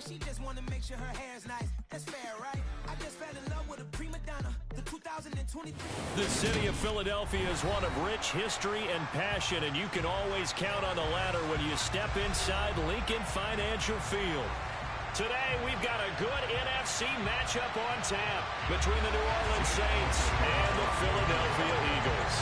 She just wanna make sure her hair's nice. That's fair, right? I just fell in love with a prima donna. The 2023. The city of Philadelphia is one of rich history and passion, and you can always count on the latter when you step inside Lincoln Financial Field. Today, we've got a good NFC matchup on tap between the New Orleans Saints and the Philadelphia Eagles.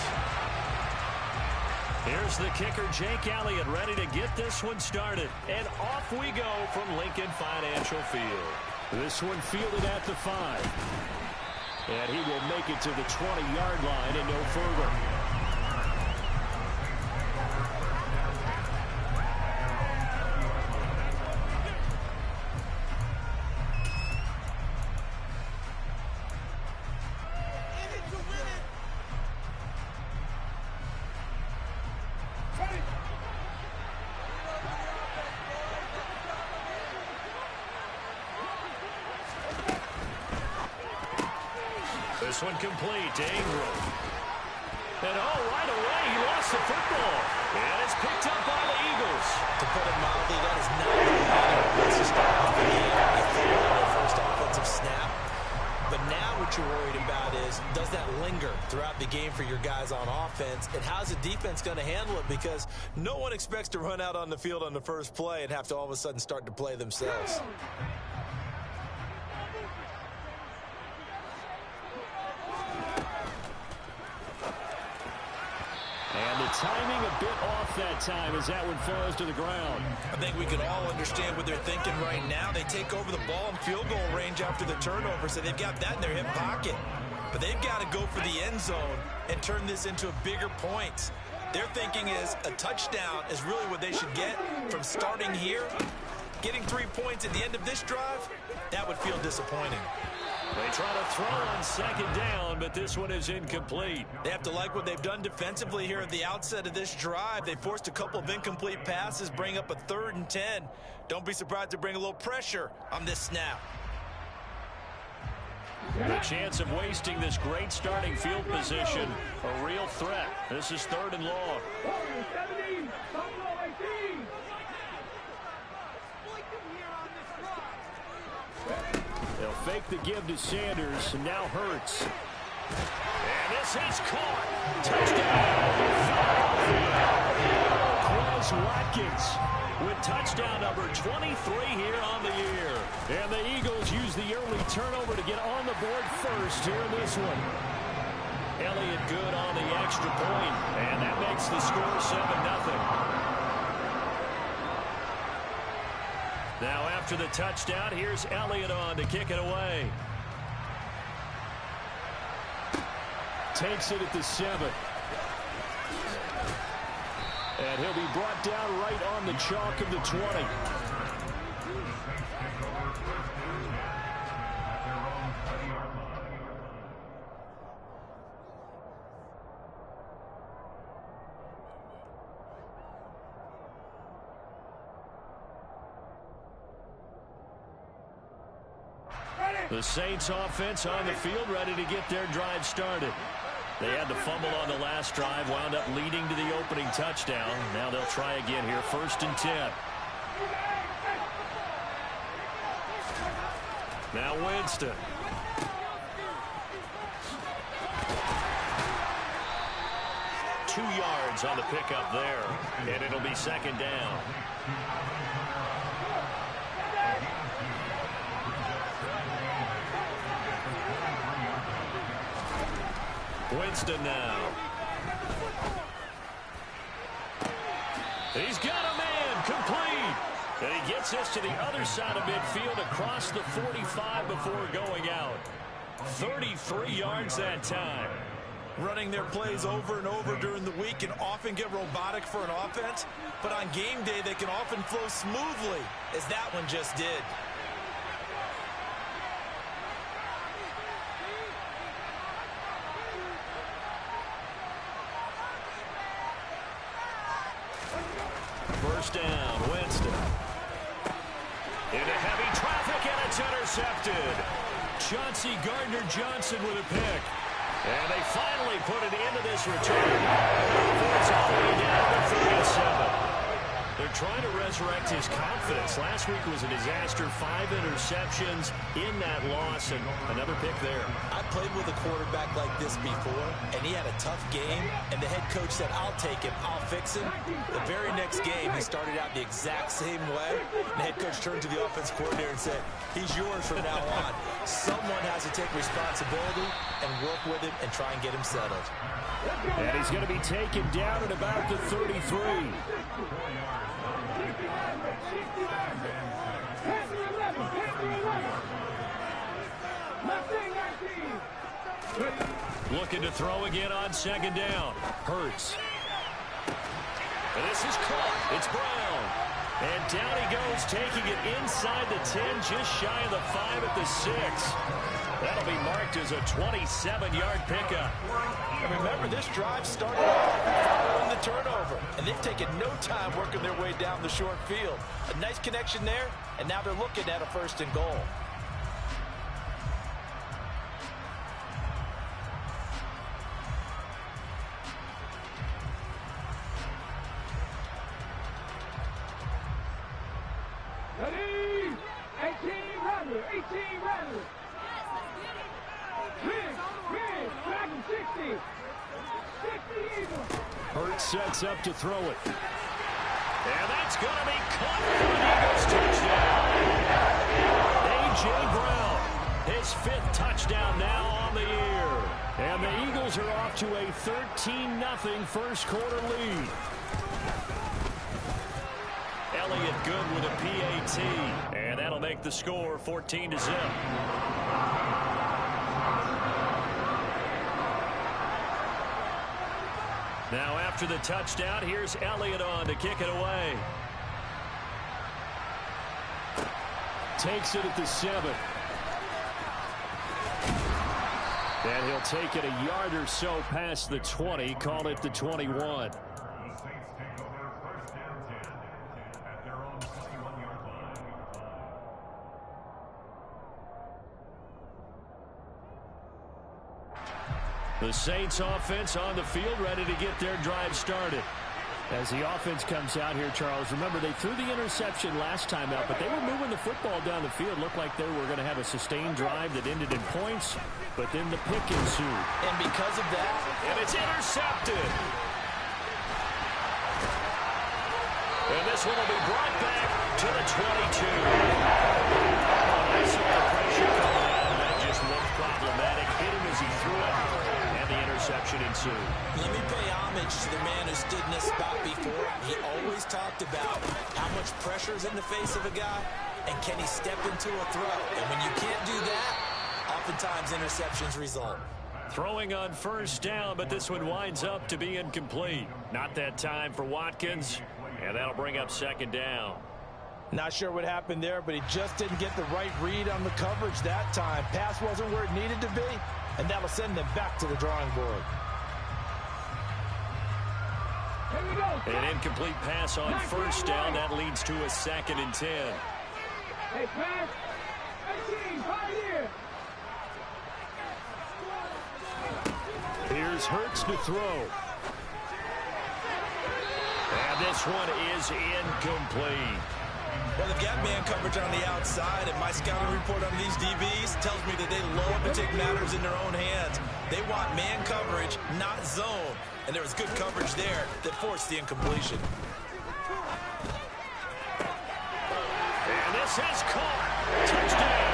Here's the kicker, Jake Elliott, ready to get this one started. And off we go from Lincoln Financial Field. This one fielded at the 5. And he will make it to the 20-yard line and no further. This one complete to Ingram. And right away, he lost the football. And it's picked up by the Eagles. To put it mildly, that is not what you want to start off the game. I think on their first offensive snap. But now what you're worried about is, does that linger throughout the game for your guys on offense? And how's the defense going to handle it? Because no one expects to run out on the field on the first play and have to all of a sudden start to play themselves. And the timing a bit off that time as that one falls to the ground. I think we can all understand what they're thinking right now. They take over the ball in field goal range after the turnover, so they've got that in their hip pocket. But they've got to go for the end zone and turn this into a bigger point. Their thinking is a touchdown is really what they should get from starting here. Getting 3 points at the end of this drive, that would feel disappointing. They try to throw on second down, but this one is incomplete. They have to like what they've done defensively here at the outset of this drive. They forced a couple of incomplete passes, bring up a 3rd and 10. Don't be surprised to bring a little pressure on this snap. The chance of wasting this great starting field position, a real threat. This is 3rd and long. They'll fake the give to Sanders, and now Hurts. And this is caught. Touchdown. Quez Watkins with touchdown number 23 here on the year. And the Eagles use the early turnover to get on the board first here in this one. Elliott good on the extra point, and that makes the score 7-0. Now after the touchdown, here's Elliott on to kick it away. Takes it at the 7. And he'll be brought down right on the chalk of the 20. The Saints offense on the field, ready to get their drive started. They had the fumble on the last drive, wound up leading to the opening touchdown. Now they'll try again here, 1st and 10. Now Winston. Two yards on the pickup there, and it'll be 2nd down. Winston now. He's got a man complete. And he gets this to the other side of midfield across the 45 before going out. 33 yards that time. Running their plays over and over during the week can often get robotic for an offense, but on game day they can often flow smoothly, as that one just did. First down, Winston. Into heavy traffic, and it's intercepted. Chauncey Gardner-Johnson with a pick. And they finally put it into this return. It's all the way down to 37. They're trying to resurrect his confidence. Last week was a disaster. 5 interceptions in that loss, and another pick there. I played with a quarterback like this before, and he had a tough game, and the head coach said, I'll take him, I'll fix him. The very next game, he started out the exact same way. The head coach turned to the offense coordinator and said, he's yours from now on. Someone has to take responsibility and work with him and try and get him settled. And he's going to be taken down at about the 33. Looking to throw again on second down. Hurts. And this is caught. It's Brown. And down he goes, taking it inside the 10, just shy of the 5 at the 6. That'll be marked as a 27-yard pickup. And remember, this drive started off following the turnover, and they've taken no time working their way down the short field. A nice connection there, and now they're looking at a 1st and goal. Ready? 18 runner. Back in 60. 60 Eagles. Hurts sets up to throw it. And that's going to be caught for an Eagles touchdown. A.J. Brown, his 5th touchdown now on the year. And the Eagles are off to a 13-0 first quarter lead. Elliott good with a PAT. And that'll make the score 14-0. Now after the touchdown, here's Elliott on to kick it away. Takes it at the 7. And he'll take it a yard or so past the 20, call it the 21. The Saints offense on the field, ready to get their drive started. As the offense comes out here, Charles, remember they threw the interception last time out, but they were moving the football down the field. Looked like they were going to have a sustained drive that ended in points, but then the pick ensued. And because of that, and it's intercepted. And this one will be brought back to the 22. Oh, I saw the pressure coming at him. That just looked problematic. Hit him as he threw it. The interception ensued. Let me pay homage to the man who stood in this spot before. He always talked about how much pressure is in the face of a guy, and can he step into a throw. And when you can't do that, oftentimes interceptions result. Throwing on 1st down, but this one winds up to be incomplete. Not that time for Watkins, and that'll bring up 2nd down. Not sure what happened there, but he just didn't get the right read on the coverage that time. Pass wasn't where it needed to be, and that'll send them back to the drawing board. Here we go. An incomplete pass on 1st down. That leads to a 2nd and 10. Hey, pass. 18, right here. Here's Hurts to throw. And this one is incomplete. Well, they've got man coverage on the outside, and my scouting report on these DBs tells me that they love to take matters in their own hands. They want man coverage, not zone. And there was good coverage there that forced the incompletion. And this is caught. Touchdown.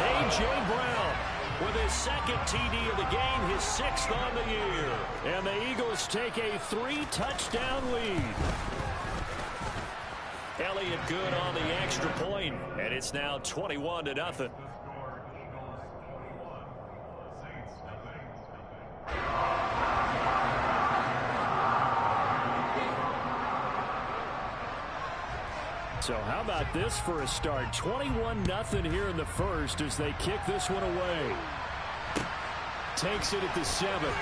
A.J. Brown with his 2nd TD of the game, his 6th on the year. And the Eagles take a 3-touchdown lead. Elliott good on the extra point, and it's now 21-0. So how about this for a start? 21-0 here in the first as they kick this one away. Takes it at the 7.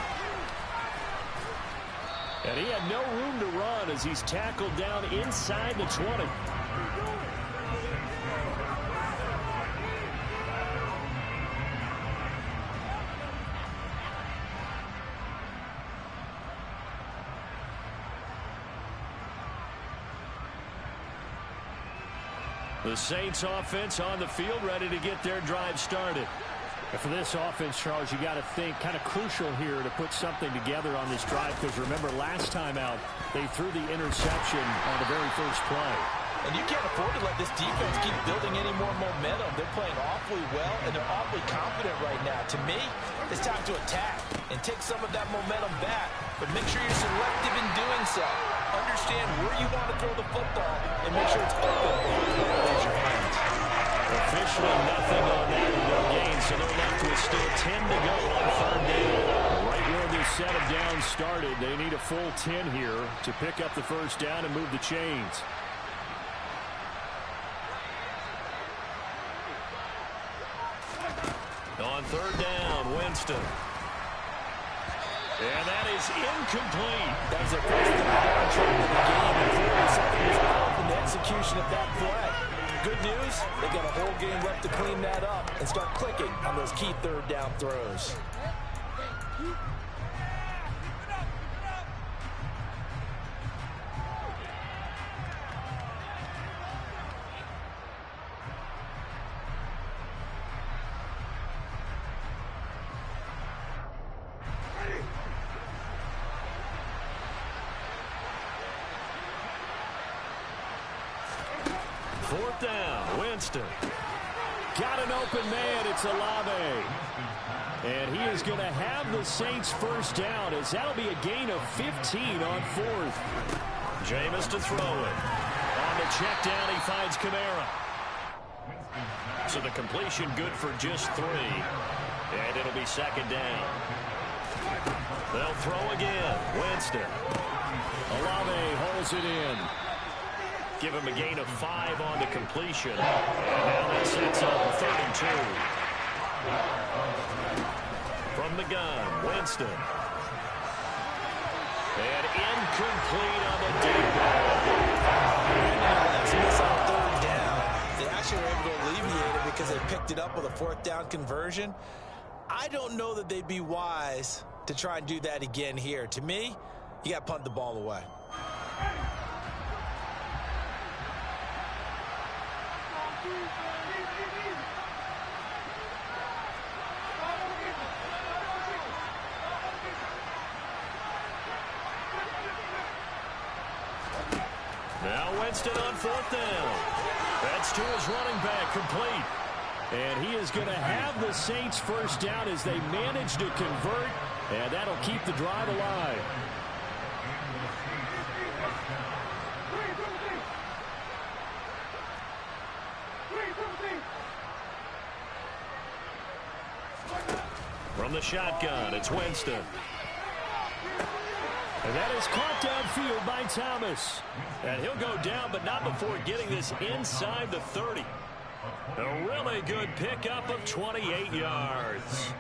And he had no room to run as he's tackled down inside the 20. The Saints offense on the field, ready to get their drive started. And for this offense, Charles, you got to think kind of crucial here to put something together on this drive, because remember last time out they threw the interception on the very first play. And you can't afford to let this defense keep building any more momentum. They're playing awfully well, and they're awfully confident right now. To me, it's time to attack and take some of that momentum back, but make sure you're selective in doing so. Understand where you want to throw the football and make sure it's open before you raise your hands. Officially nothing on that, no gain, so they're left with still 10 to go on third down. Right where this set of downs started, they need a full 10 here to pick up the first down and move the chains. On third down, Winston. And that is incomplete. That was their first down try of the game, and clearly something was off in the execution of that play. Good news, they got a whole game left to clean that up and start clicking on those key third down throws. Fourth down, Winston. Got an open man, it's Olave. And he is going to have the Saints first down, as that'll be a gain of 15 on fourth. Jameis to throw it. On the check down, he finds Kamara. So the completion good for just 3. And it'll be second down. They'll throw again. Winston. Olave holds it in. Give him a gain of 5 on the completion. And now that sets up 32. From the gun, Winston. And incomplete on the deep ball. That's a miss on third down. They actually were able to alleviate it because they picked it up with a fourth down conversion. I don't know that they'd be wise to try and do that again here. To me, you got to punt the ball away. Now Winston on fourth down. That's to his running back, complete. And he is going to have the Saints first down as they manage to convert, and that'll keep the drive alive. From the shotgun, it's Winston. And that is caught downfield by Thomas. And he'll go down, but not before getting this inside the 30. A really good pickup of 28 yards.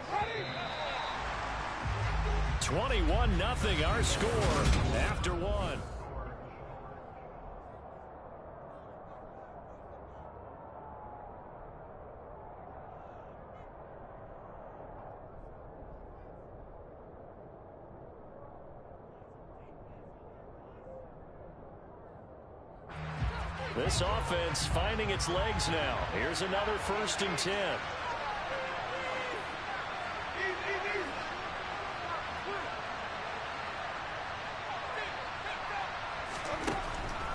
21-0 our score after 1. This offense finding its legs now. Here's another 1st and 10.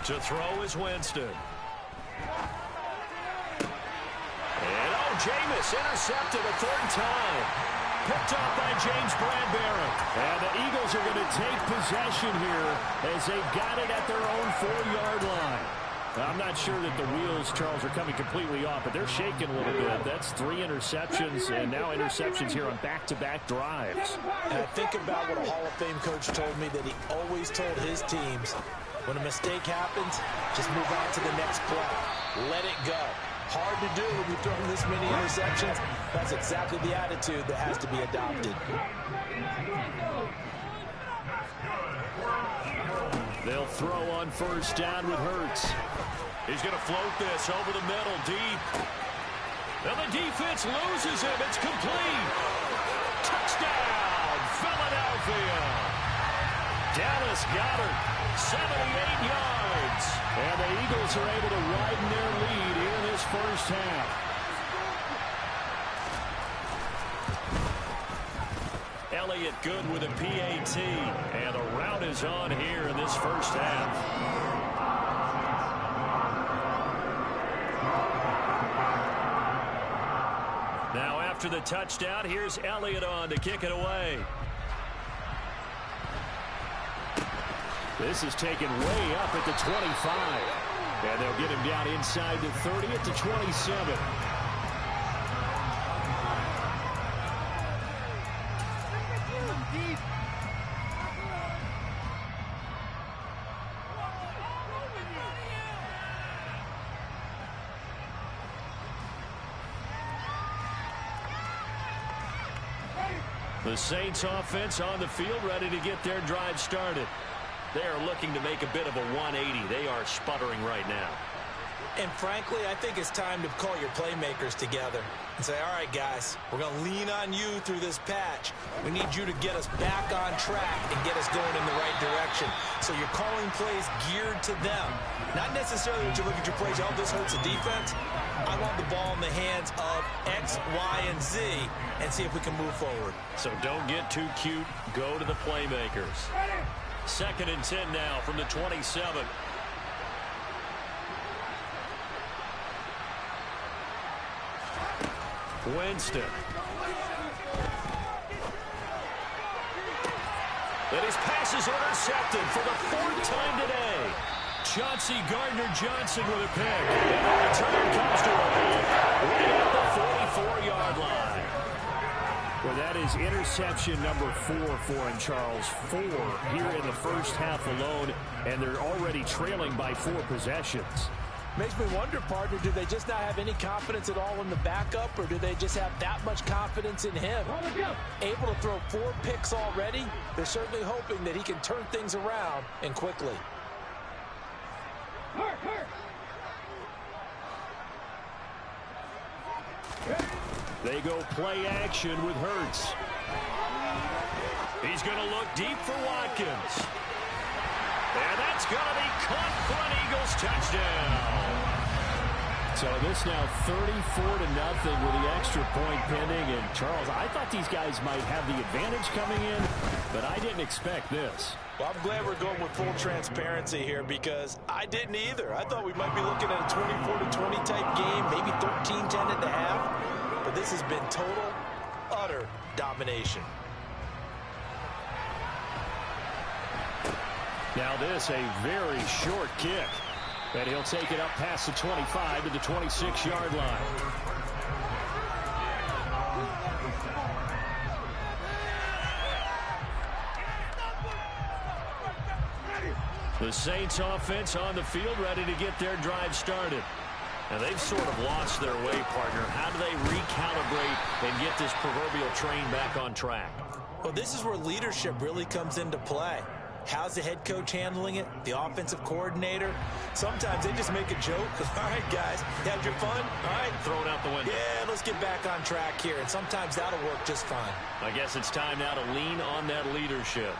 To throw is Winston. And Jameis intercepted a 3rd time. Picked off by James Bradbury. And the Eagles are going to take possession here as they've got it at their own 4-yard line. I'm not sure that the wheels, Charles, are coming completely off, but they're shaking a little bit. That's 3 interceptions, and now interceptions here on back-to-back drives. And I think about what a Hall of Fame coach told me, that he always told his teams, when a mistake happens, just move on to the next play. Let it go. Hard to do when you're throwing this many interceptions. That's exactly the attitude that has to be adopted. They'll throw on 1st down with Hurts. He's going to float this over the middle, deep. And the defense loses him. It's complete. Touchdown, Philadelphia. Dallas Goedert, 78 yards. And the Eagles are able to widen their lead here in half. Elliott good with a PAT, and the rout is on here in this first half. Now after the touchdown, here's Elliott on to kick it away. This is taken way up at the 25. And they'll get him down inside the 30 at the 27. The Saints offense on the field, ready to get their drive started. They are looking to make a bit of a 180. They are sputtering right now. And frankly, I think it's time to call your playmakers together and say, all right, guys, we're going to lean on you through this patch. We need you to get us back on track and get us going in the right direction. So you're calling plays geared to them. Not necessarily that you look at your plays, oh, this hurts the defense. I want the ball in the hands of X, Y, and Z and see if we can move forward. So don't get too cute. Go to the playmakers. 2nd and 10 now from the 27. Winston. And his pass is intercepted for the 4th time today. Chauncey Gardner-Johnson with a pick. And the return comes to a halt right at the 44-yard line. Well, that is interception number 4 for him, Charles. 4 here in the first half alone, and they're already trailing by 4 possessions. Makes me wonder, partner, do they just not have any confidence at all in the backup, or do they just have that much confidence in him? Able to throw 4 picks already, they're certainly hoping that he can turn things around and quickly. They go play action with Hurts. He's going to look deep for Watkins. And that's going to be caught for an Eagles touchdown. So this now 34-0 with the extra point pending. And Charles, I thought these guys might have the advantage coming in, but I didn't expect this. Well, I'm glad we're going with full transparency here because I didn't either. I thought we might be looking at a 24-20 type game, maybe 13-10 at the half. But this has been total, utter domination. Now this, a very short kick. And he'll take it up past the 25 to the 26-yard line. The Saints offense on the field ready to get their drive started. Now they've sort of lost their way, partner. How do they recalibrate and get this proverbial train back on track? Well, this is where leadership really comes into play. How's the head coach handling it? The offensive coordinator? Sometimes they just make a joke. All right, guys, had your fun? All right. Throw it out the window. Yeah, let's get back on track here. And sometimes that'll work just fine. I guess it's time now to lean on that leadership.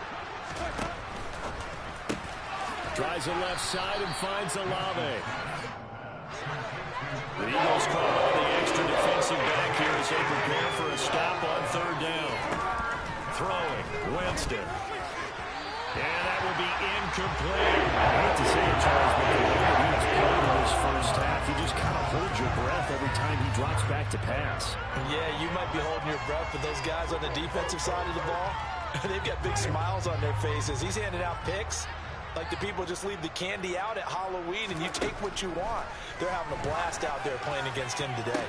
Tries the left side and finds Olave. The Eagles call on the extra defensive back here as they prepare for a stop on 3rd down. Throwing, Winston. And that will be incomplete. I hate to say it, Charles, but the way that he was playing in this first half, you just kind of hold your breath every time he drops back to pass. Yeah, you might be holding your breath, but those guys on the defensive side of the ball, they've got big smiles on their faces. He's handing out picks like the people just leave the candy out at Halloween and you take what you want. They're having a blast out there playing against him today.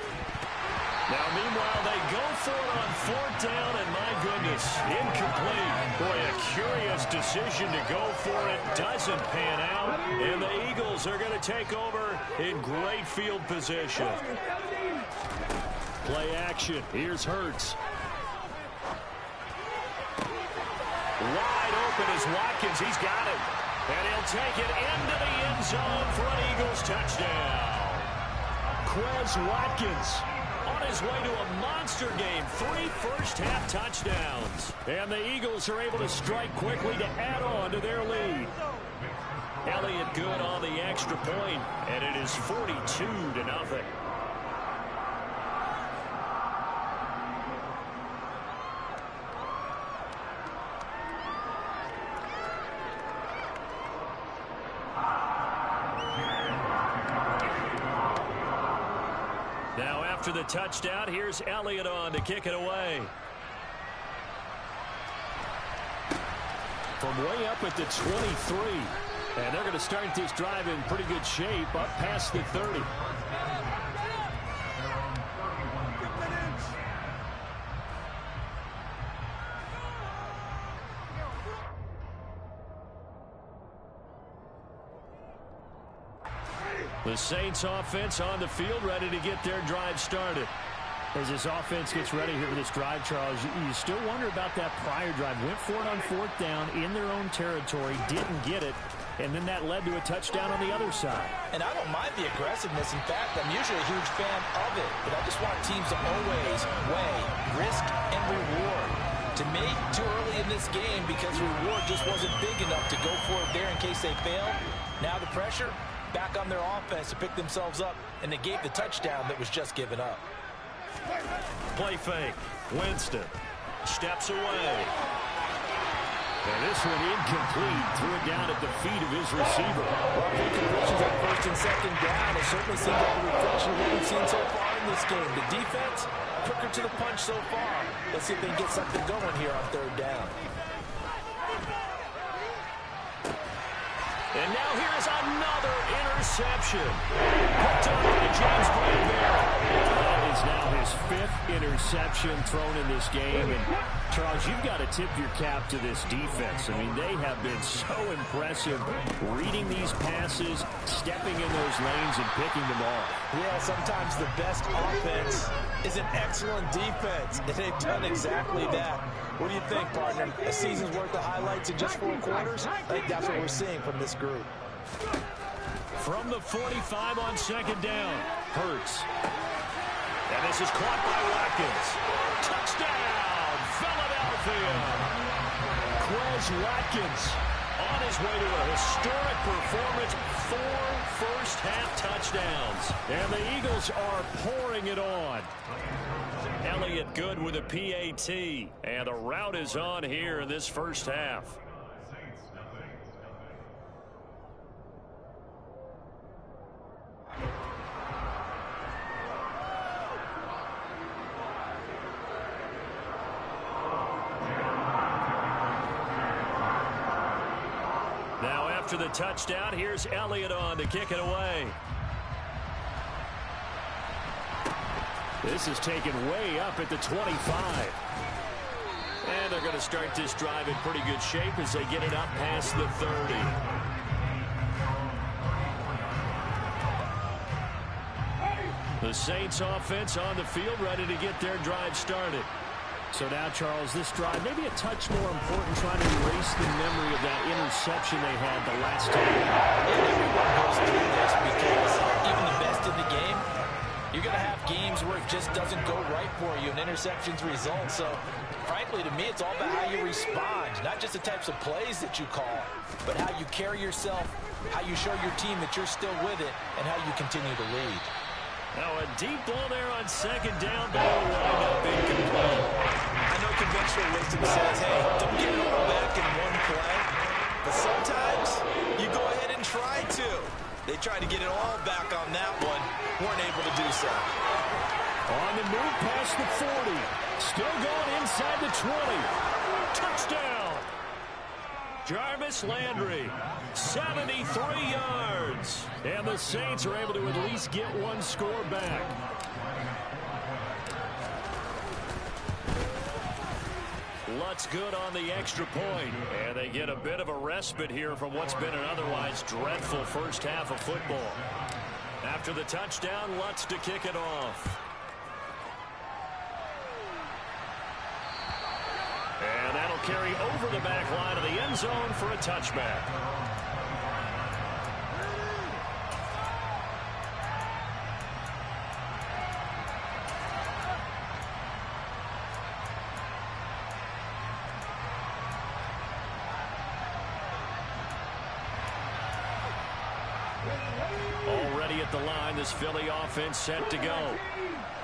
Now, meanwhile, they go for it on 4th down, and my goodness, incomplete. Boy, a curious decision to go for it. Doesn't pan out, and the Eagles are going to take over in great field position. Play action. Here's Hurts. Wide open is Watkins. He's got it. And he'll take it into the end zone for an Eagles touchdown. Quez Watkins on his way to a monster game. 3 first-half touchdowns. And the Eagles are able to strike quickly to add on to their lead. Elliott good on the extra point, and it is 42-0. Now after the touchdown, here's Elliott on to kick it away. From way up at the 23. And they're going to start this drive in pretty good shape up past the 30. The Saints offense on the field ready to get their drive started. As this offense gets ready here for this drive, Charles, you still wonder about that prior drive. Went for it on 4th down in their own territory, didn't get it, and then that led to a touchdown on the other side. And I don't mind the aggressiveness. In fact, I'm usually a huge fan of it, but I just want teams to always weigh risk and reward. To me, too early in this game because reward just wasn't big enough to go for it there in case they failed. Now the pressure back on their offense to pick themselves up, and they gave the touchdown that was just given up. Play fake. Winston steps away. And this one incomplete. Threw it down at the feet of his receiver. Well, good conversions on 1st and 2nd down. It certainly seems like a reflection of what we've seen so far in this game. The defense, quicker to the punch so far. Let's see if they can get something going here on 3rd down. And now here is another interception. Picked up by James Bradbury. That is now his 5th interception thrown in this game. And Charles, you've got to tip your cap to this defense. I mean, they have been so impressive reading these passes, stepping in those lanes, and picking them off. Yeah, sometimes the best offense is an excellent defense, and they've done exactly that. What do you think, partner? A season's worth of highlights in just 4 quarters? I think that's what we're seeing from this group. From the 45 on 2nd down, Hurts. And this is caught by Watkins. Touchdown, Philadelphia. Quez Watkins on his way to a historic performance. 4 first-half touchdowns. And the Eagles are pouring it on. Elliott good with a PAT. And the route is on here in this first half. Now after the touchdown, here's Elliott on to kick it away. This is taken way up at the 25. And they're going to start this drive in pretty good shape as they get it up past the 30. The Saints offense on the field ready to get their drive started. So now, Charles, this drive maybe a touch more important, trying to erase the memory of that interception they had the last time. Everyone goes through this because even the best in the game, you're going to have games where it just doesn't go right for you, and interceptions result. So, frankly, to me, it's all about how you respond, not just the types of plays that you call, but how you carry yourself, how you show your team that you're still with it, and how you continue to lead. Now a deep ball there on 2nd down, but it'll wind up incomplete. I know conventional wisdom says, hey, don't get it all back in one play. But sometimes you go ahead and try to. They tried to get it all back on that one. Weren't able to do so. On the move past the 40. Still going inside the 20. Touchdown. Jarvis Landry, 73 yards. And the Saints are able to at least get one score back. Lutz good on the extra point. And they get a bit of a respite here from what's been an otherwise dreadful first half of football. After the touchdown, Lutz to kick it off. And that'll carry over the back line of the end zone for a touchback. Already at the line. This Philly offense set to go.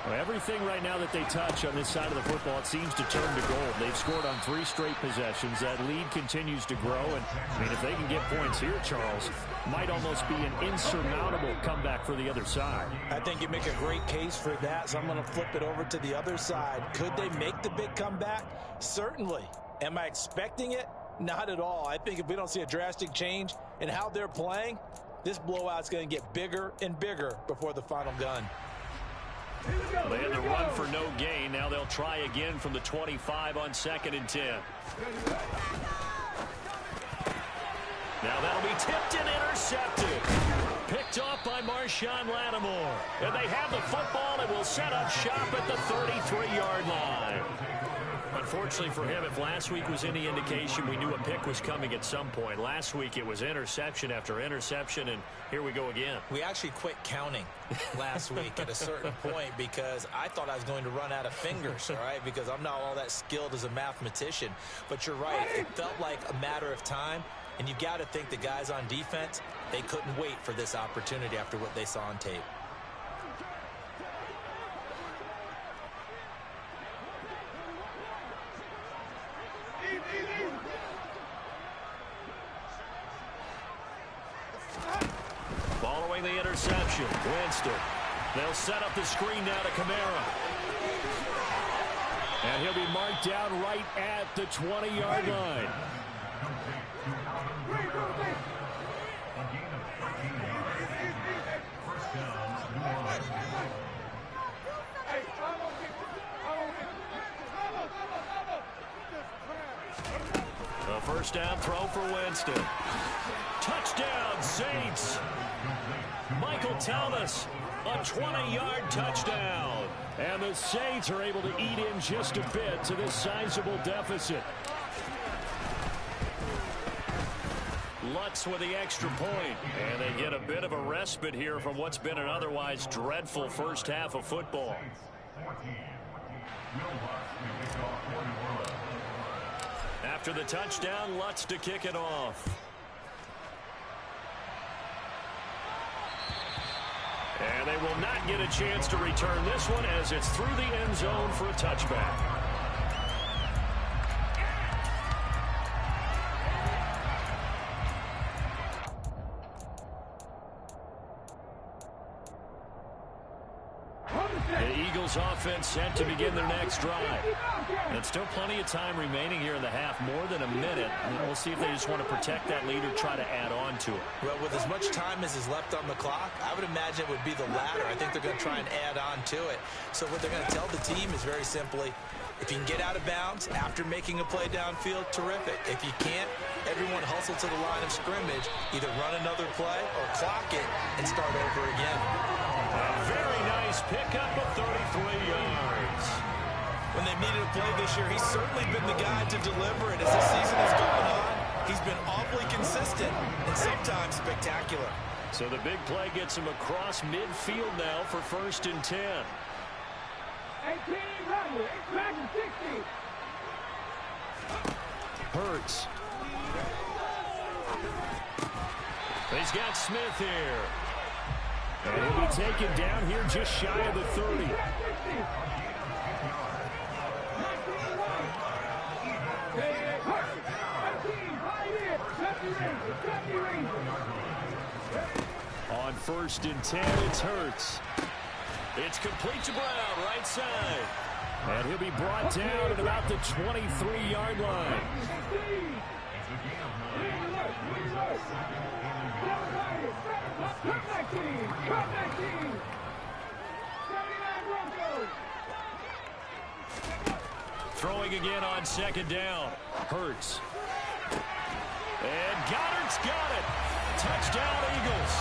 Well, everything right now that they touch on this side of the football, it seems to turn to gold. They've scored on 3 straight possessions. That lead continues to grow. And, I mean, if they can get points here, Charles, might almost be an insurmountable comeback for the other side. I think you make a great case for that, so I'm going to flip it over to the other side. Could they make the big comeback? Certainly. Am I expecting it? Not at all. I think if we don't see a drastic change in how they're playing, this blowout's going to get bigger and bigger before the final gun. They had the run for no gain. Now they'll try again from the 25 on 2nd and 10. Now that'll be tipped and intercepted. Picked off by Marshawn Lattimore. And they have the football and will set up shop at the 33-yard line. Unfortunately for him, if last week was any indication, we knew a pick was coming at some point. Last week it was interception after interception, and here we go again. We actually quit counting last week at a certain point because I thought I was going to run out of fingers, all right, because I'm not all that skilled as a mathematician. But you're right, it felt like a matter of time, and you got to think the guys on defense, they couldn't wait for this opportunity after what they saw on tape. Following the interception, Winston. They'll set up the screen now to Kamara. And he'll be marked down right at the 20-yard line. A first down throw for Winston. Touchdown, Saints. Michael Thomas, a 20-yard touchdown. And the Saints are able to eat in just a bit to this sizable deficit. Lutz with the extra point. And they get a bit of a respite here from what's been an otherwise dreadful first half of football. After the touchdown, Lutz to kick it off. And they will not get a chance to return this one as it's through the end zone for a touchback. The Eagles offense set to begin their next drive. And still plenty of time remaining here in the half, more than a minute. And we'll see if they just want to protect that lead or try to add on to it. Well, with as much time as is left on the clock, I would imagine it would be the latter. I think they're going to try and add on to it. So what they're going to tell the team is very simply, if you can get out of bounds after making a play downfield, terrific. If you can't, everyone hustle to the line of scrimmage, either run another play or clock it and start over again. A very nice pickup of 33 yards. When they've needed a play this year, he's certainly been the guy to deliver it. As the season has gone on, he's been awfully consistent and sometimes spectacular. So the big play gets him across midfield now for 1st and 10. 18, run, back to 60. Hurts. He's got Smith here. And he'll be taken down here just shy of the 30. On 1st and 10, it's Hurts. It's complete to Brown, right side. And he'll be brought down at about the 23-yard line. Throwing again on 2nd down. Hurts. And Goddard's got it. Touchdown, Eagles.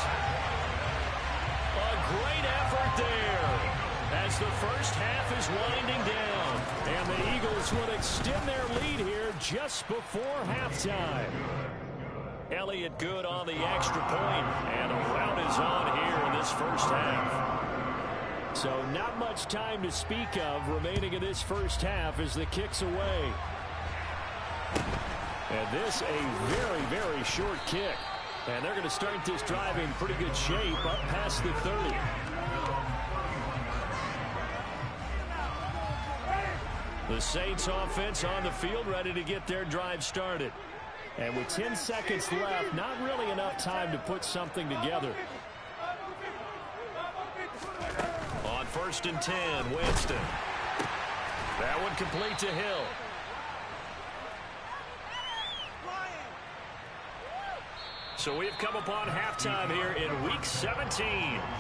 A great effort there as the first half is winding down. And the Eagles will extend their lead here just before halftime. Elliott good on the extra point, and a rout is on here in this first half. So not much time to speak of remaining in this first half as the kick's away. And this a very, very short kick. And they're going to start this drive in pretty good shape up past the 30. The Saints offense on the field ready to get their drive started. And with 10 seconds left, not really enough time to put something together. On 1st and 10, Winston. That one complete to Hill. So we've come upon halftime here in Week 17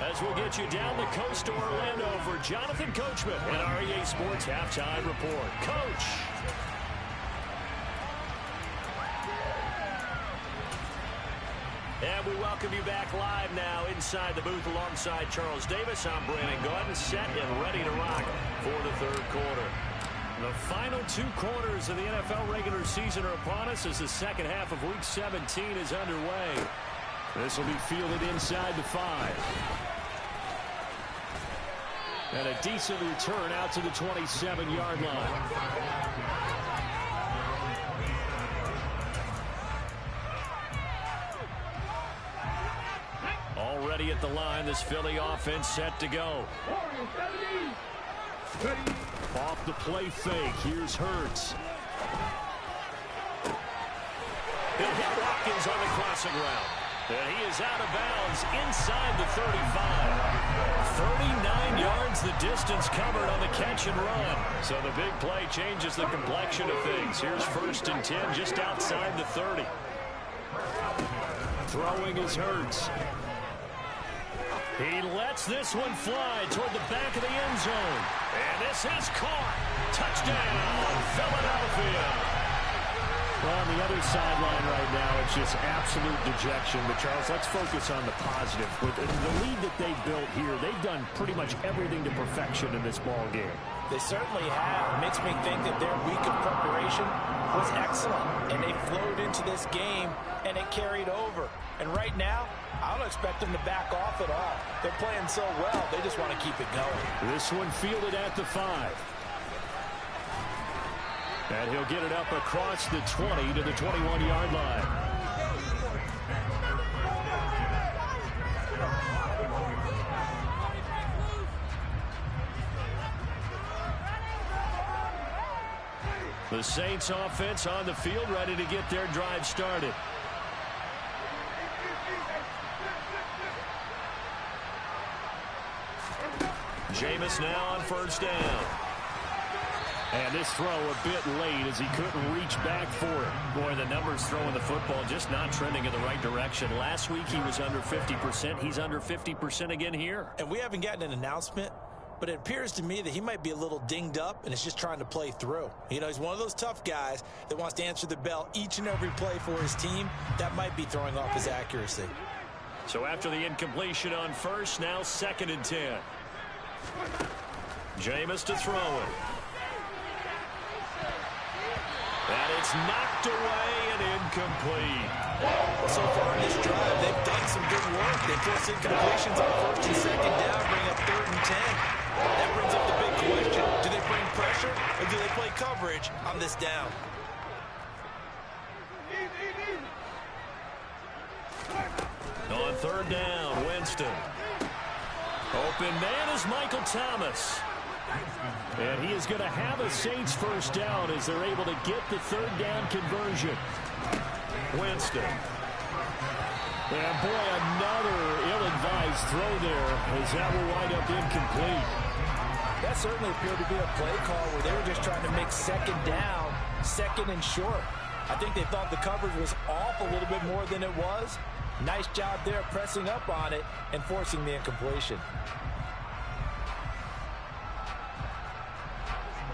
as we'll get you down the coast to Orlando for Jonathan Coachman and our EA Sports Halftime Report. Coach. And we welcome you back live now inside the booth alongside Charles Davis. I'm Brandon Gordon, set and ready to rock for the third quarter. The final 2 quarters of the NFL regular season are upon us as the second half of Week 17 is underway. This will be fielded inside the 5. And a decent return out to the 27-yard line. Already at the line, this Philly offense set to go. Off the play fake. Here's Hurts. He'll hit Watkins on the crossing route. And he is out of bounds inside the 35. 39 yards the distance covered on the catch and run. So the big play changes the complexion of things. Here's 1st and 10 just outside the 30. Throwing is Hurts. He lets this one fly toward the back of the end zone. And this is caught. Touchdown, Philadelphia. Well, on the other sideline right now, it's just absolute dejection. But, Charles, let's focus on the positive. With the lead that they built here, they've done pretty much everything to perfection in this ball game. They certainly have. It makes me think that their week of preparation was excellent. And they flowed into this game, and it carried over. And right now, I don't expect them to back off at all. They're playing so well, they just want to keep it going. This one fielded at the 5. And he'll get it up across the 20 to the 21-yard line. The Saints offense on the field ready to get their drive started. Jameis now on 1st down. And this throw a bit late as he couldn't reach back for it. Boy, the numbers throwing the football just not trending in the right direction. Last week he was under 50%. He's under 50% again here. And we haven't gotten an announcement, but it appears to me that he might be a little dinged up and is just trying to play through. You know, he's one of those tough guys that wants to answer the bell each and every play for his team. That might be throwing off his accuracy. So after the incompletion on 1st, now 2nd and 10. Jameis to throw it. And it's knocked away and incomplete. So far in this drive, they've done some good work. They forced incompletions on 1st and 2nd down, bring up 3rd and 10. That brings up the big question. Do they bring pressure or do they play coverage on this down? On 3rd down, Winston. Open man is Michael Thomas. And he is going to have a Saints 1st down as they're able to get the 3rd down conversion. Winston. And boy, another ill-advised throw there as that will wind up incomplete. That certainly appeared to be a play call where they were just trying to make 2nd down, 2nd and short. I think they thought the coverage was off a little bit more than it was. Nice job there pressing up on it and forcing the incompletion.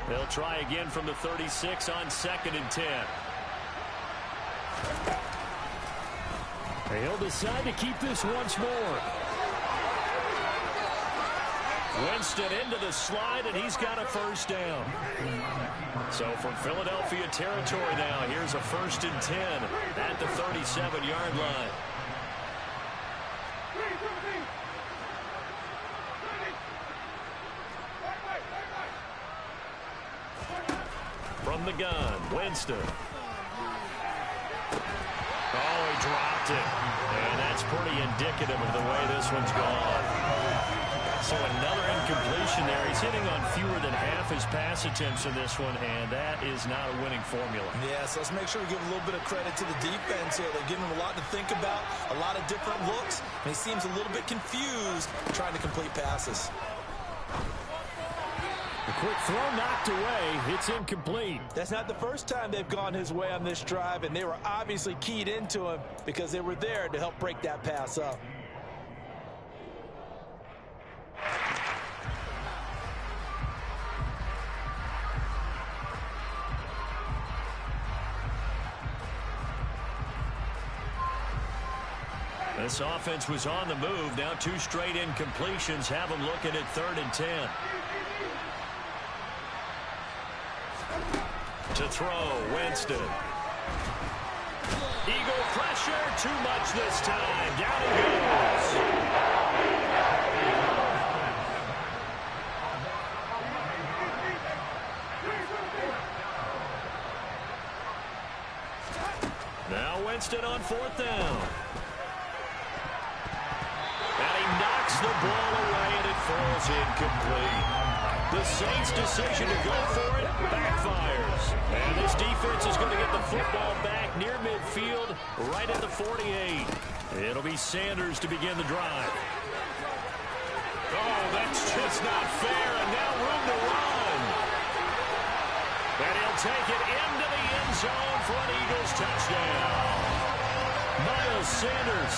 They'll try again from the 36 on 2nd and 10. He'll decide to keep this once more. Winston into the slide, and he's got a 1st down. So from Philadelphia territory now, here's a 1st and 10 at the 37-yard line. From the gun, Winston. Oh, he dropped it. And that's pretty indicative of the way this one's gone. So another incompletion there. He's hitting on fewer than half his pass attempts in this one, and that is not a winning formula. Yeah, so let's make sure we give a little bit of credit to the defense here. They're giving him a lot to think about, a lot of different looks, and he seems a little bit confused trying to complete passes. A quick throw knocked away. It's incomplete. That's not the first time they've gone his way on this drive, and they were obviously keyed into him because they were there to help break that pass up. This offense was on the move. Now 2 straight incompletions have them looking at 3rd and 10. To throw, Winston. Eagle pressure, too much this time. Down he goes. Now Winston on 4th down. And he knocks the ball away, and it falls incomplete. The Saints' decision to go for it backfires. And this defense is going to get the football back near midfield, right at the 48. It'll be Sanders to begin the drive. Oh, that's just not fair, and now room to run. And he'll take it into the end zone for an Eagles touchdown. Miles Sanders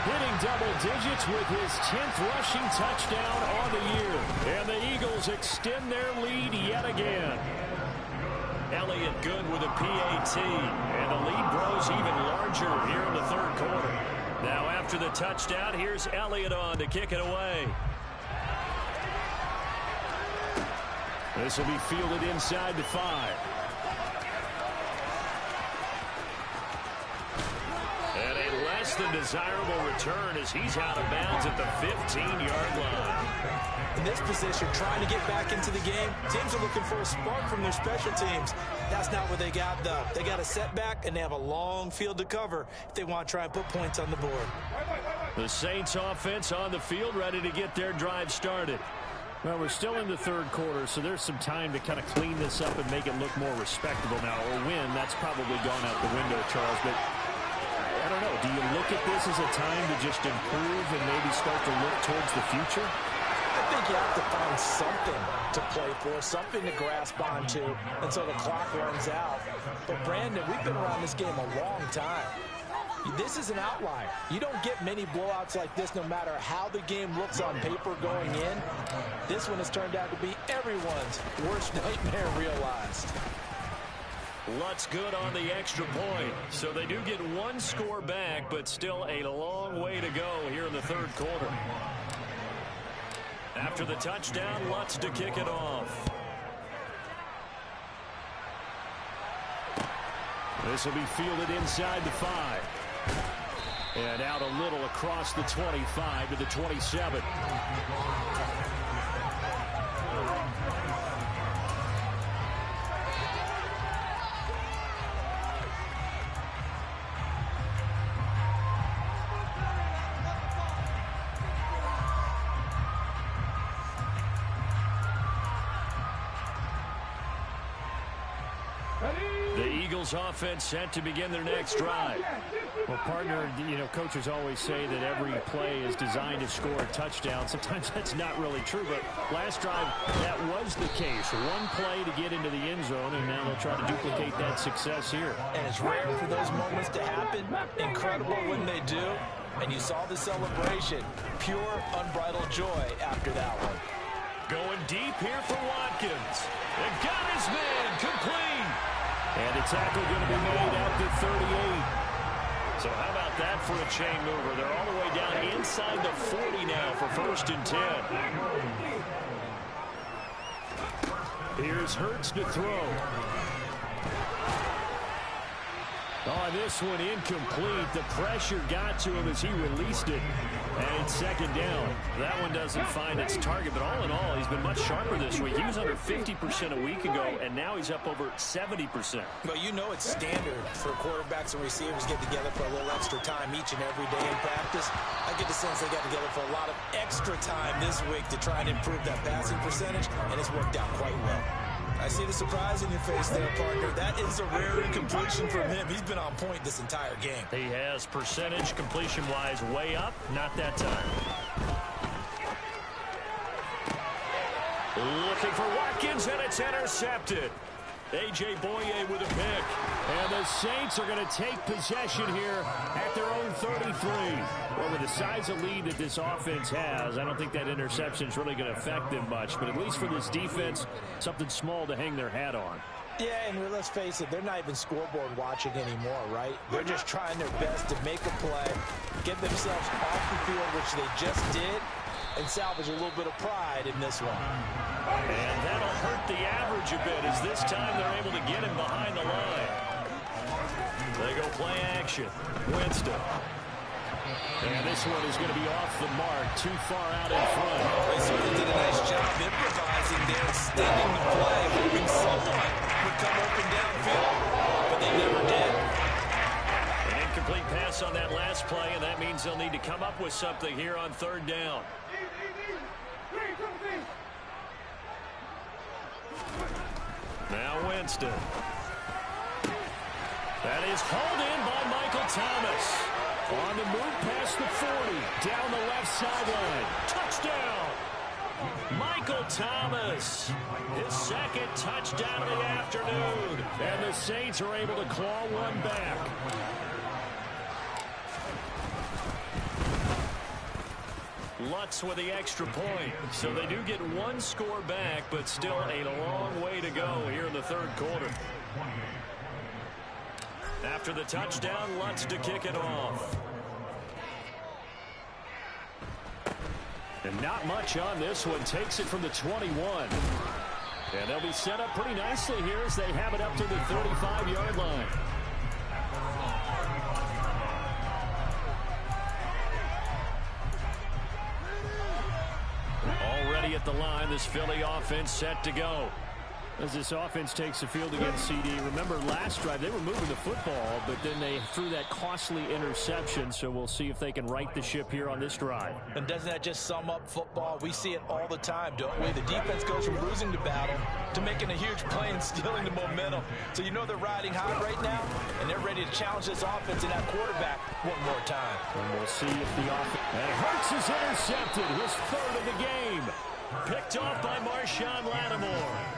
hitting double digits with his 10th rushing touchdown on the year. And the Eagles extend their lead yet again. Elliott good with a PAT. And the lead grows even larger here in the 3rd quarter. Now after the touchdown, here's Elliott on to kick it away. This will be fielded inside the 5. And a less than desirable return as he's out of bounds at the 15-yard line. In this position, trying to get back into the game, teams are looking for a spark from their special teams. That's not what they got, though. They got a setback, and they have a long field to cover if they want to try and put points on the board. The Saints offense on the field, ready to get their drive started. Well, we're still in the 3rd quarter, so there's some time to kind of clean this up and make it look more respectable now. Or win, that's probably gone out the window, Charles. But I don't know. Do you look at this as a time to just improve and maybe start to look towards the future? I think you have to find something to play for, something to grasp onto until the clock runs out. But, Brandon, we've been around this game a long time. This is an outlier. You don't get many blowouts like this no matter how the game looks on paper going in. This one has turned out to be everyone's worst nightmare realized. Lutz good on the extra point. So they do get 1 score back, but still a long way to go here in the 3rd quarter. After the touchdown, Lutz to kick it off. This will be fielded inside the 5. And out a little across the 25 to the 27. The Eagles offense set to begin their next drive. Well, partner, coaches always say that every play is designed to score a touchdown. Sometimes that's not really true, but last drive, that was the case. 1 play to get into the end zone, and now they'll try to duplicate that success here. And it's rare for those moments to happen. Incredible when they do. And you saw the celebration. Pure, unbridled joy after that one. Going deep here for Watkins. And got his man complete. And a tackle going to be made at the 38. So how about that for a chain mover? They're all the way down inside the 40 now for 1st and 10. Here's Hurts to throw. Oh, this one incomplete. The pressure got to him as he released it. And it's second down. That one doesn't find its target, but all in all, he's been much sharper this week. He was under 50% a week ago, and now he's up over 70%. Well, you know it's standard for quarterbacks and receivers get together for a little extra time each and every day in practice. I get the sense they got together for a lot of extra time this week to try and improve that passing percentage, and it's worked out quite well. I see the surprise in your face there, partner. That is a rare incompletion from him. He's been on point this entire game. He has percentage completion-wise way up. Not that time. Looking for Watkins, and it's intercepted. A.J. Boye with a pick. And the Saints are going to take possession here at their own 33. Well, with the size of lead that this offense has, I don't think that interception is really going to affect them much. But at least for this defense, something small to hang their hat on. Yeah, and let's face it, they're not even scoreboard watching anymore, right? They're just trying their best to make a play, get themselves off the field, which they just did, and salvage a little bit of pride in this one. And that'll hurt the average a bit as this time they're able to get him behind the line. They go play action. Winston. And this one is going to be off the mark, too far out in front. They certainly did a nice job improvising there, extending the play, hoping someone would come open downfield, but they never did. An incomplete pass on that last play, and that means they'll need to come up with something here on third down. Now Winston. That is hauled in by Michael Thomas. On the move past the 40. Down the left sideline. Touchdown. Michael Thomas. His second touchdown of the afternoon. And the Saints are able to claw one back. Lutz with the extra point. So they do get one score back, but still a long way to go here in the third quarter. After the touchdown, Lutz to kick it off. And not much on this one. Takes it from the 21. And they'll be set up pretty nicely here as they have it up to the 35-yard line. Already at the line, this Philly offense set to go. As this offense takes the field against CD. Remember last drive, they were moving the football, but then they threw that costly interception, so we'll see if they can right the ship here on this drive. And doesn't that just sum up football? We see it all the time, don't we? The defense goes from losing the battle to making a huge play and stealing the momentum. So you know they're riding high right now, and they're ready to challenge this offense and that quarterback one more time. And we'll see if the offense... And Hurts is intercepted, his third of the game. Picked off by Marshawn Lattimore.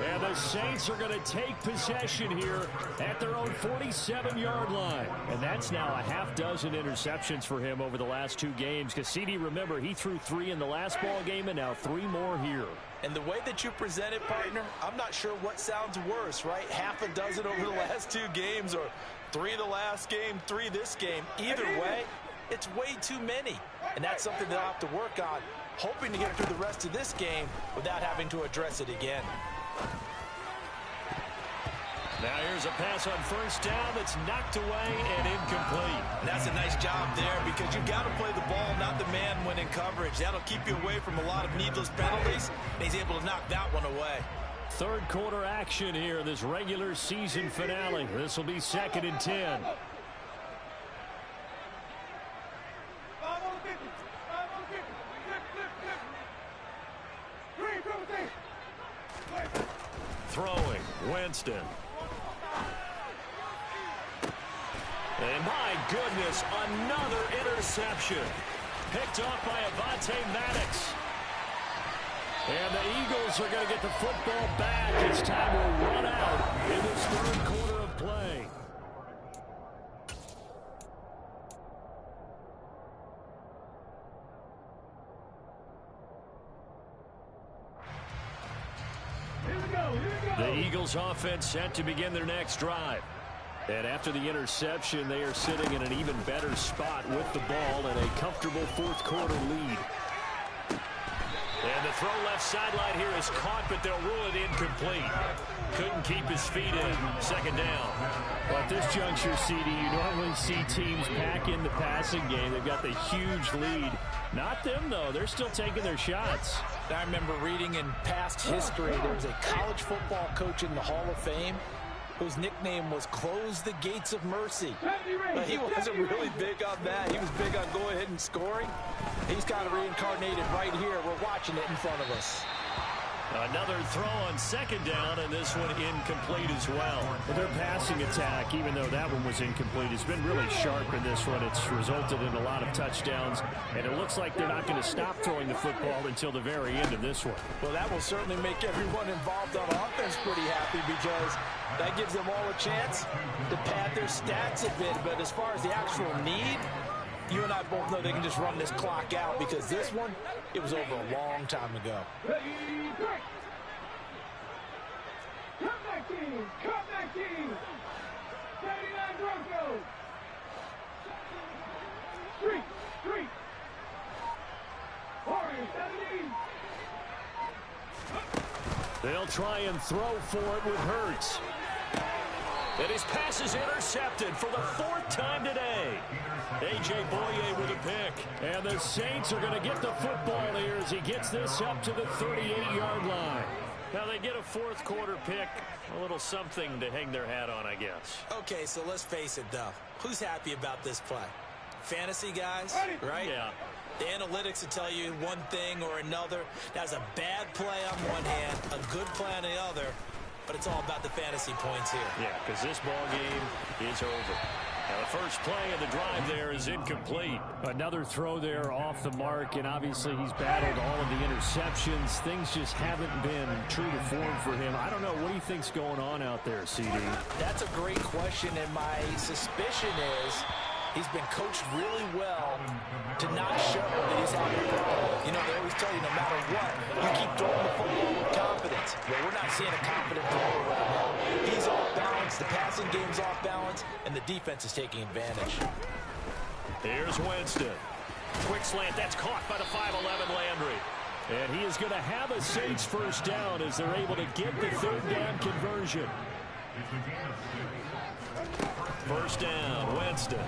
And the Saints are going to take possession here at their own 47-yard line. And that's now a half dozen interceptions for him over the last two games. Because CD, remember, he threw 3 in the last ball game and now 3 more here. And the way that you present it, partner, I'm not sure what sounds worse, right? Half a dozen over the last 2 games or 3 the last game, 3 this game. Either way, it's way too many. And that's something they'll have to work on, hoping to get through the rest of this game without having to address it again. Now here's a pass on first down that's knocked away and incomplete. And that's a nice job there because you've got to play the ball, not the man when in coverage. That'll keep you away from a lot of needless penalties, and he's able to knock that one away. Third quarter action here in this regular season finale. This will be 2nd and 10. Throwing, Winston. And my goodness, another interception. Picked off by Avonte Maddox. And the Eagles are going to get the football back as time will run out in this third quarter of play. The Eagles offense set to begin their next drive. And after the interception, they are sitting in an even better spot with the ball and a comfortable fourth quarter lead. And And the throw left sideline here is caught, but they'll rule it incomplete. Couldn't keep his feet in. Second down. Well, at this juncture, CD, you normally see teams pack in the passing game. They've got the huge lead. Not them, though. They're still taking their shots. I remember reading in past history, there was a college football coach in the Hall of Fame whose nickname was Close the Gates of Mercy. But he wasn't really big on that. He was big on go ahead and scoring. He's kind of reincarnated right here. We're watching it in front of us. Another throw on second down, and this one incomplete as well. Well, their passing attack, even though that one was incomplete, has been really sharp in this one. It's resulted in a lot of touchdowns, and it looks like they're not going to stop throwing the football until the very end of this one. Well, that will certainly make everyone involved on offense pretty happy, because that gives them all a chance to pad their stats a bit. But as far as the actual need, you and I both know they can just run this clock out, because this one, it was over a long time ago. Come back team! Come back team! 79 Broncos! Street! Warriors 70! They'll try and throw for it with Hurts. And his pass is intercepted for the fourth time today. A.J. Boye with a pick. And the Saints are going to get the football here as he gets this up to the 38-yard line. Now they get a fourth quarter pick. A little something to hang their hat on, I guess. Okay, so let's face it, though. Who's happy about this play? Fantasy guys, right? Yeah. The analytics will tell you one thing or another. That's a bad play on one hand, a good play on the other. But it's all about the fantasy points here. Yeah, because this ball game is over. Now the first play of the drive there is incomplete. Another throw there off the mark, and obviously he's battled all of the interceptions. Things just haven't been true to form for him. I don't know. What do you think's going on out there, CD? That's a great question, and my suspicion is he's been coached really well to not show that he's having a problem. You know, they always tell you no matter what, you keep throwing the football with confidence. Well, we're not seeing a confident thrower right now. He's off balance, the passing game's off balance, and the defense is taking advantage. Here's Winston. Quick slant, that's caught by the 5'11 Landry. And he is going to have a Saints first down as they're able to get the third down conversion. First down, Winston.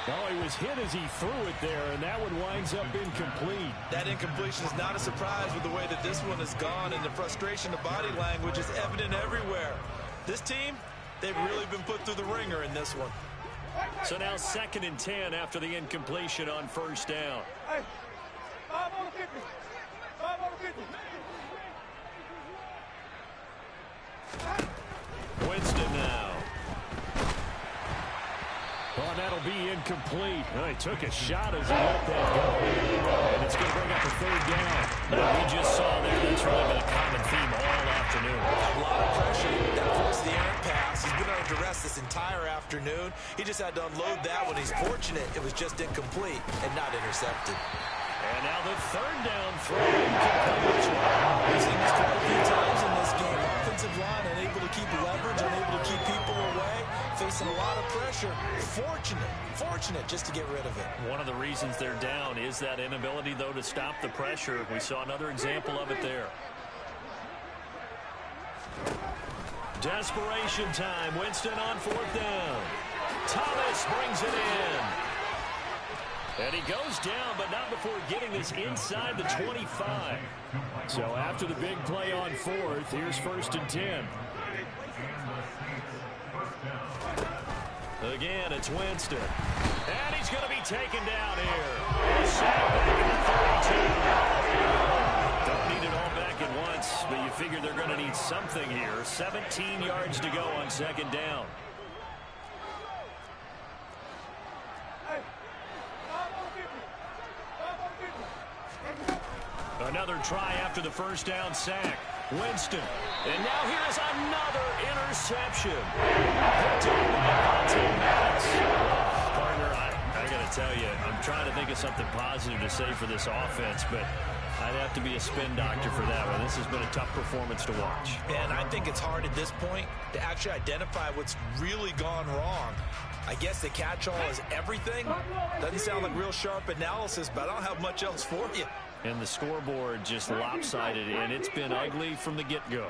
Oh, he was hit as he threw it there, and that one winds up incomplete. That incompletion is not a surprise with the way that this one has gone, and the frustration of body language is evident everywhere. This team, they've really been put through the ringer in this one. So now 2nd and 10 after the incompletion on first down. Hey, 5 on 50. 5 on 50. Winston now. Well, that'll be incomplete. Oh, he took a shot as he let that go. And it's going to bring up a third down. What we just saw there, that's really been a common theme all afternoon. A lot of pressure. That forced the errant pass. He's been under duress this entire afternoon. He just had to unload that one. He's fortunate it was just incomplete and not intercepted. And now the third down throw incomplete as well. We've seen this quite a few times in this game. Offensive line unable to keep leverage, unable to keep people away, facing a lot of pressure. Fortunate just to get rid of it. One of the reasons they're down is that inability, though, to stop the pressure. We saw another example of it there. Desperation time. Winston on fourth down. Thomas brings it in. And he goes down, but not before getting this inside the 25. So after the big play on fourth, here's 1st and 10. Again, it's Winston. And he's going to be taken down here. A sack back at the 32. Don't need it all back at once, but you figure they're going to need something here. 17 yards to go on 2nd down. Another try after the first down sack. Winston. And now here is another interception. Partner, I got to tell you, I'm trying to think of something positive to say for this offense, but I'd have to be a spin doctor for that one. This has been a tough performance to watch. And I think it's hard at this point to actually identify what's really gone wrong. I guess the catch-all is everything. Doesn't sound like real sharp analysis, but I don't have much else for you. And the scoreboard just lopsided, and it's been ugly from the get-go.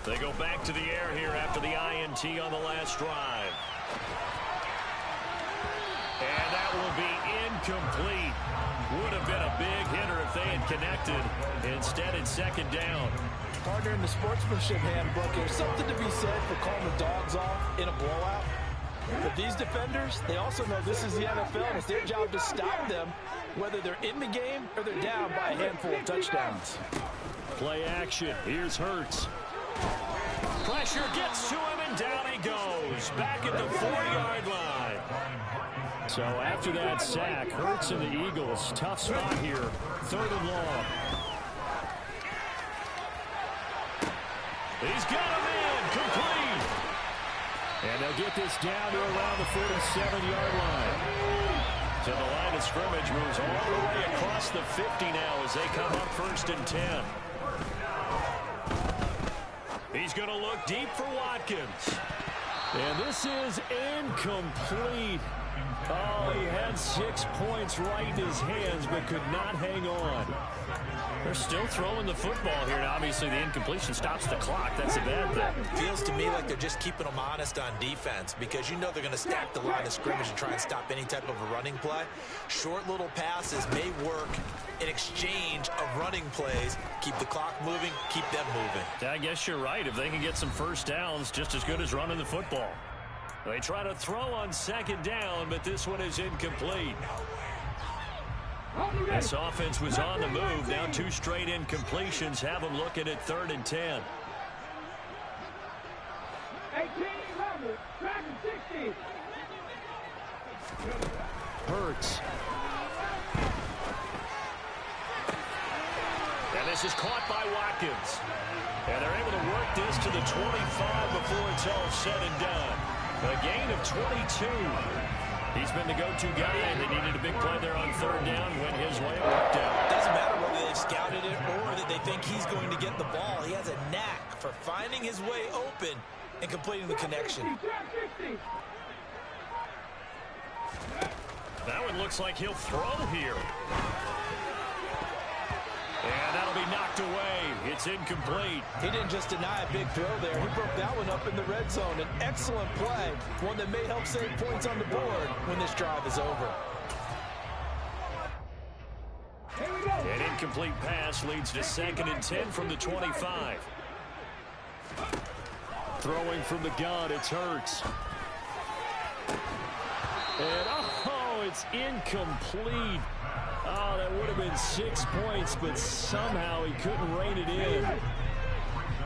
They go back to the air here after the INT on the last drive. And that will be incomplete. Would have been a big hitter if they had connected. Instead, it's second down. Partner, in the sportsmanship handbook, there's something to be said for calling the dogs off in a blowout. But these defenders, they also know this is the NFL, and it's their job to stop them, whether they're in the game or they're down by a handful of touchdowns. Play action. Here's Hurts. Pressure gets to him, and down he goes. Back at the 40-yard line. So after that sack, Hurts and the Eagles, tough spot here. 3rd and long. He's got him in. Complete. And they'll get this down to around the 47-yard line. So the line of scrimmage moves all the way across the 50 now as they come up 1st and 10. He's going to look deep for Watkins. And this is incomplete. Oh, he had 6 points right in his hands, but could not hang on. They're still throwing the football here. And obviously, the incompletion stops the clock. That's a bad thing. Feels to me like they're just keeping them honest on defense because you know they're going to stack the line of scrimmage and try and stop any type of a running play. Short little passes may work in exchange of running plays. Keep the clock moving, keep them moving. I guess you're right. If they can get some first downs, just as good as running the football. They try to throw on 2nd down, but this one is incomplete. This offense was on the move. Now 2 straight incompletions have them looking at 3rd and 10. 18, 16. Hurts. And this is caught by Watkins. And they're able to work this to the 25 before it's all said and done. A gain of 22. He's been the go-to guy, and they needed a big play there on 3rd down when his way worked out. Doesn't matter whether they've scouted it or that they think he's going to get the ball. He has a knack for finding his way open and completing the connection. That one looks like he'll throw here. And that'll be knocked away. It's incomplete. He didn't just deny a big throw there. He broke that one up in the red zone. An excellent play, one that may help save points on the board when this drive is over. An incomplete pass leads to 2nd and 10 from the 25. Throwing from the gun, it's Hurts. And, oh, it's incomplete. Oh, that would have been 6 points, but somehow he couldn't rein it in.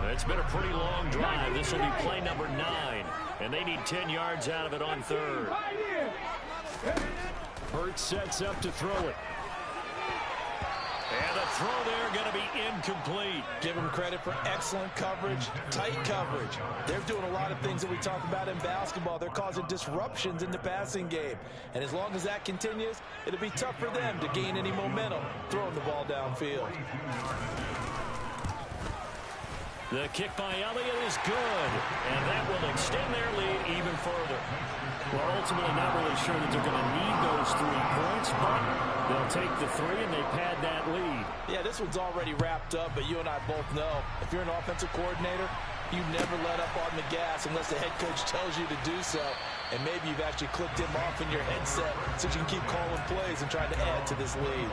It's been a pretty long drive. This will be play number 9, and they need 10 yards out of it on 3rd. Hurts sets up to throw it. And the throw there going to be incomplete. Give them credit for excellent coverage, tight coverage. They're doing a lot of things that we talk about in basketball. They're causing disruptions in the passing game. And as long as that continues, it'll be tough for them to gain any momentum throwing the ball downfield. The kick by Elliott is good, and that will extend their lead even further. Well, ultimately not really sure that they're going to need those 3 points, but they'll take the 3 and they pad that lead. Yeah, this one's already wrapped up, but you and I both know if you're an offensive coordinator, you never let up on the gas unless the head coach tells you to do so. And maybe you've actually clicked him off in your headset so you can keep calling plays and trying to add to this lead.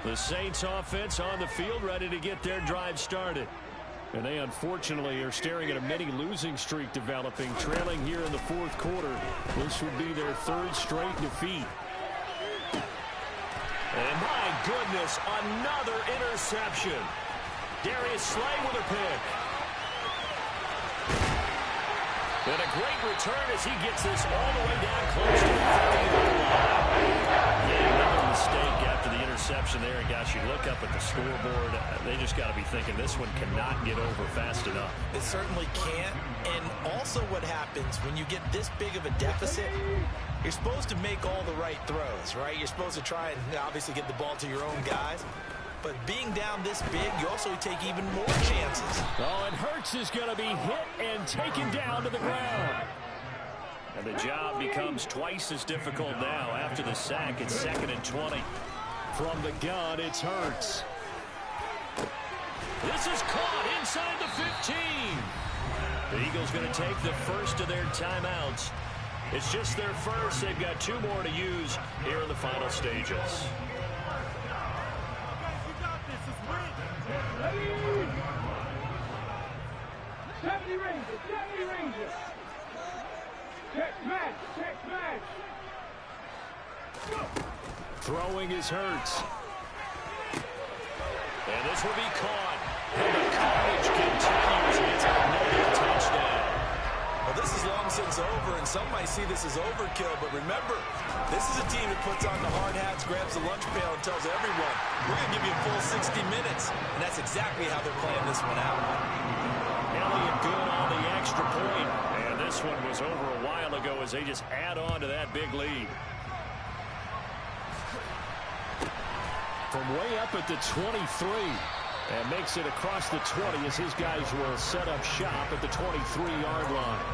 The Saints offense on the field ready to get their drive started. And they unfortunately are staring at a mini losing streak developing, trailing here in the 4th quarter. This would be their 3rd straight defeat. And my goodness, another interception. Darius Slay with a pick. And a great return as he gets this all the way down close to the 50-yard line. Yeah, another mistake after the interception there. And gosh, you look up at the scoreboard, they just got to be thinking this one cannot get over fast enough. It certainly can't. And also what happens when you get this big of a deficit, you're supposed to make all the right throws, right? You're supposed to try and obviously get the ball to your own guys. But being down this big, you also take even more chances. Oh, and Hurts is going to be hit and taken down to the ground. And the job becomes twice as difficult now after the sack. It's 2nd and 20. From the gun, it's Hurts. This is caught inside the 15. The Eagles going to take the first of their timeouts. It's just their first. They've got 2 more to use here in the final stages. Throwing is Hurts. And this will be caught. And the carnage continues. It's another touchdown. Well, this is long since over, and some might see this as overkill. But remember, this is a team that puts on the hard hats, grabs the lunch pail, and tells everyone, we're going to give you a full 60 minutes. And that's exactly how they're playing this one out. Elliott good on the extra point. And this one was over a while ago as they just add on to that big lead. From way up at the 23. And makes it across the 20 as his guys will set up shop at the 23-yard line.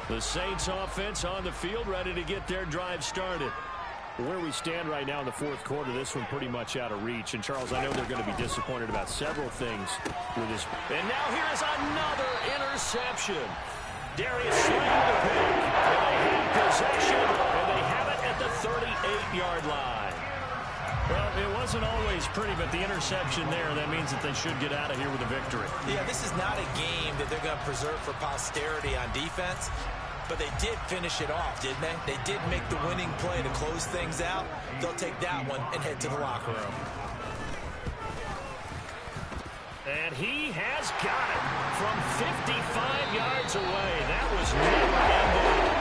The Saints offense on the field, ready to get their drive started. Where we stand right now in the 4th quarter, this one pretty much out of reach. And, Charles, I know they're going to be disappointed about several things with this. And now here is another interception. Darius slammed the pick, and they have possession, and they have it at the 38-yard line. Well, it wasn't always pretty, but the interception there, that means that they should get out of here with a victory. Yeah, this is not a game that they're going to preserve for posterity on defense. But they did finish it off, didn't they? They did make the winning play to close things out. They'll take that one and head to the locker room. And he has got it from 55 yards away. That was never ending.